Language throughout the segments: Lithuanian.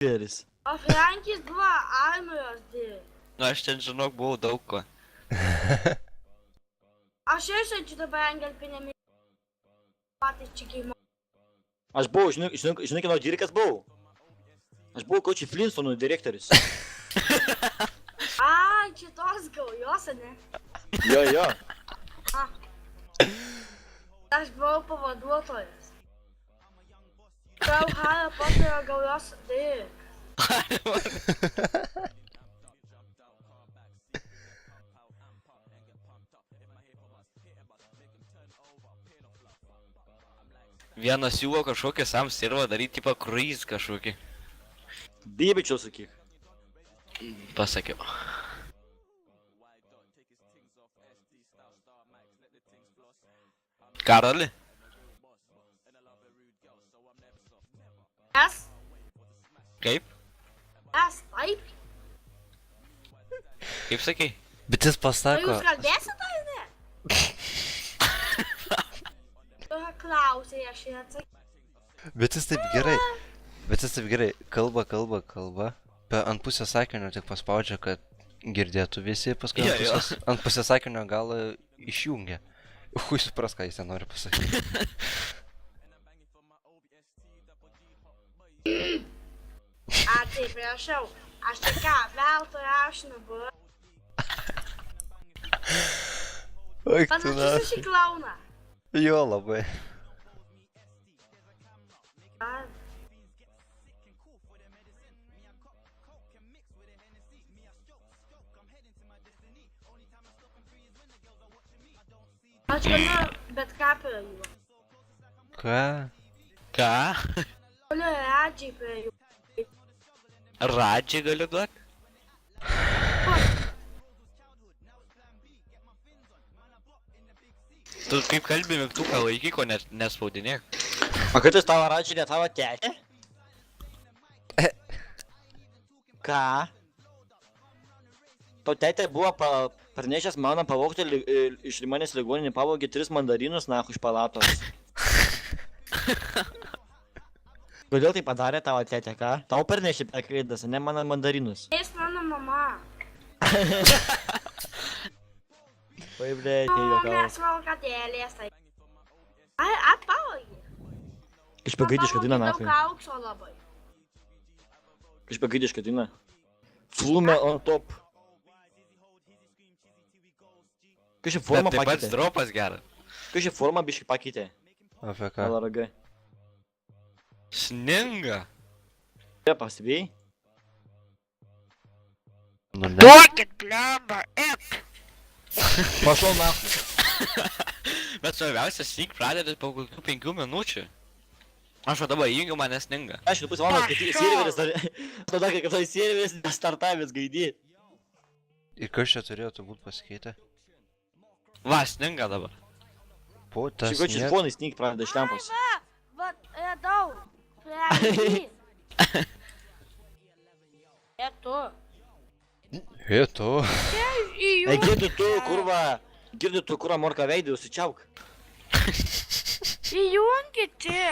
Geris. O Frankis buvo armijos dirbti. Nu, aš ten žinok, buvau daug ko. Aš išėčiu dabar angelpinėmis patys čikimo. Aš buvau, žinai, kino dirikas buvau. Aš buvau Koči Flintstonų direktorius. Ai, šitos gaujos, ne? Jo. Aš buvau pavaduotojas. Buvau Hario Poterio gaujos dirikas. Vienas siūlo kažkokį sam servą daryti, tipo cruise kažkokį. Bibičiau sakyk. Pasakiau. Karoli? Mes, Kaip? taip. Kaip sakai? Bet jis O pasako, jūs kalbėsite ar ne? Tu klausai, aš ir atsakysiu. bet jis taip gerai, kalba, bet ant pusės sakinio tik paspaudžia, kad girdėtų visi, paskui Jo. ant pusės sakinio galą išjungia. Hui supras, ką jis ten nori pasakyti. Atsiprašau, aš čia ką, veltui rašinu buvau. Oi, tu Panašus į klauną. Jo, labai. Aš galiu bet ką prie jų. Ką? Ką? Galiu radžiai prie jų. Radžiai galiu duot? Tu kaip kalbi mygtuką laikyk, o nespaudinėk. O kad jis tavo račiai, ne tavo tetė? Ką? Tau tetė buvo parnešęs mano pavogti iš limanės ligoninį, pavogė 3 mandarinus nahu iš palatos. Kodėl tai padarė tavo tetė, ką? Tau parnešė per klaidas, ne mano mandarinus. Jis mano mama. Oi, blėt, O, juokau. mes valkatėlės tai. Ai, atpavogė. Išpagaidišką dainą, Daug nahui. aukso labai. Išpagaidišką dainą. Flume on top. Kai ši forma Bet taip pat pakeitė. dropas geras. Kai ši forma biškai pakeitė. Apie ką? LRG. Sninga. Čia pasivėjai? Nu ne. Duokit, blemba, Pašau nahui. Bet svarbiausia, sneak pradėti po kokių 5 minučių. Aš o dabar įjungiu, mane sninga. Aš pusę valandos, kad serveris dar... Tada, kai kad serveris nestartavęs gaidį. Ir kas čia turėtų būti pasikeitę? Va, sninga dabar. Po tas Šiuo čia fonai snyk pradeda iš lempos. Va, radau. Prie tu. He tu. Ei, girdi tu, kurva. Girdi tu, kurva morka veidį, užsičiauk. Įjunkite.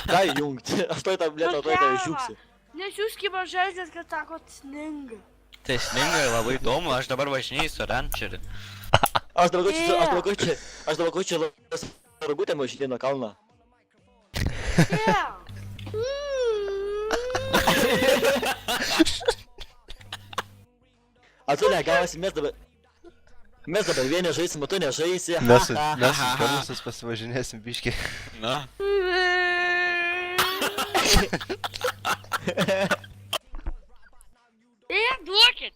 Ką įjungti? Aš toj tą blėtą, toj tą išjungsiu. Nes jūs kaip žaidės, kad sakot sninga. Tai sninga ir labai įdomu, aš dabar važinėjau su rančeriu. Aš dabar ko čia ragutėm važinėjau nuo kalną. Atsulė, gavosi mes dabar... Mes dabar vieni žaisim, o tu nežaisi. Mes su Karlusas pasivažinėsim biškiai. Na. Duokit.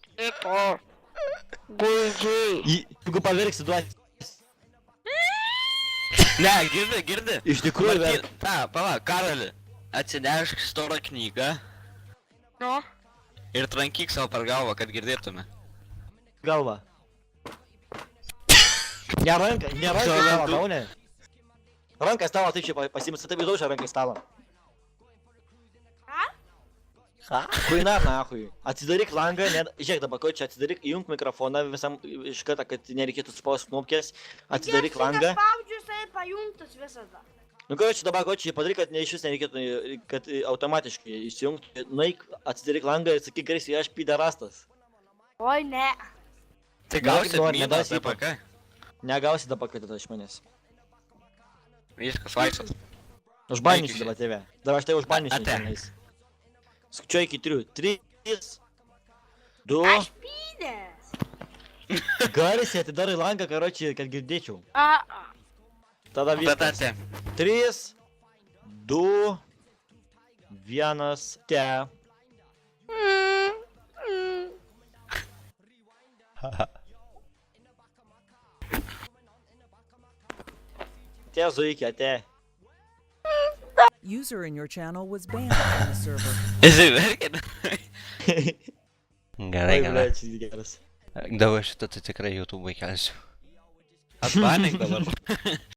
Jeigu paverksi, duoti. Ne, girdi. Iš tikrųjų, Martin, pala, Karoli, atsinešk storą knygą Nu. ir trankyk savo per galvą, kad girdėtume. galva. Ne ranka tavo, tau ne. Rankas tavo, taip čia pasimis, taip įdaužia rankai stalą. Ką? Kuinar, nahui. Atsidaryk langą, žiūrėk dabar, ko čia atsidaryk, įjunk mikrofoną visam iš karto, kad nereikėtų spausti knopkės. Atsidaryk langą. Spaudžiu, jisai pajungtas visada. Nu, čia dabar, čia padaryk, kad iš vis nereikėtų, kad automatiškai įsijungtų. Nueik, atsidaryk langą ir sakyk garsiai, aš piderastas. Oi, ne. Tai Nu, gausit nori, miną, nedasi DPK. Negausi dabar, kad iš manęs. Viskas laisvas. Užbaninsiu Eik dabar tave. Dabar aš tai užbaninsiu. Ate. tenais. Skaičiuoju iki 3. 3, 2, Aš pydės. garsiai atidarai langą, karočiui, kad girdėčiau. A. Tada Bet viskas. ate. 3, 2, 1, te. Te zuikė, te. User in your channel was banned from the server. Jisai verkina. Gerai, Oi, gerai. blet, šis geras. Dabar šitą tai tikrai YouTube kelsiu. Atbanik dabar.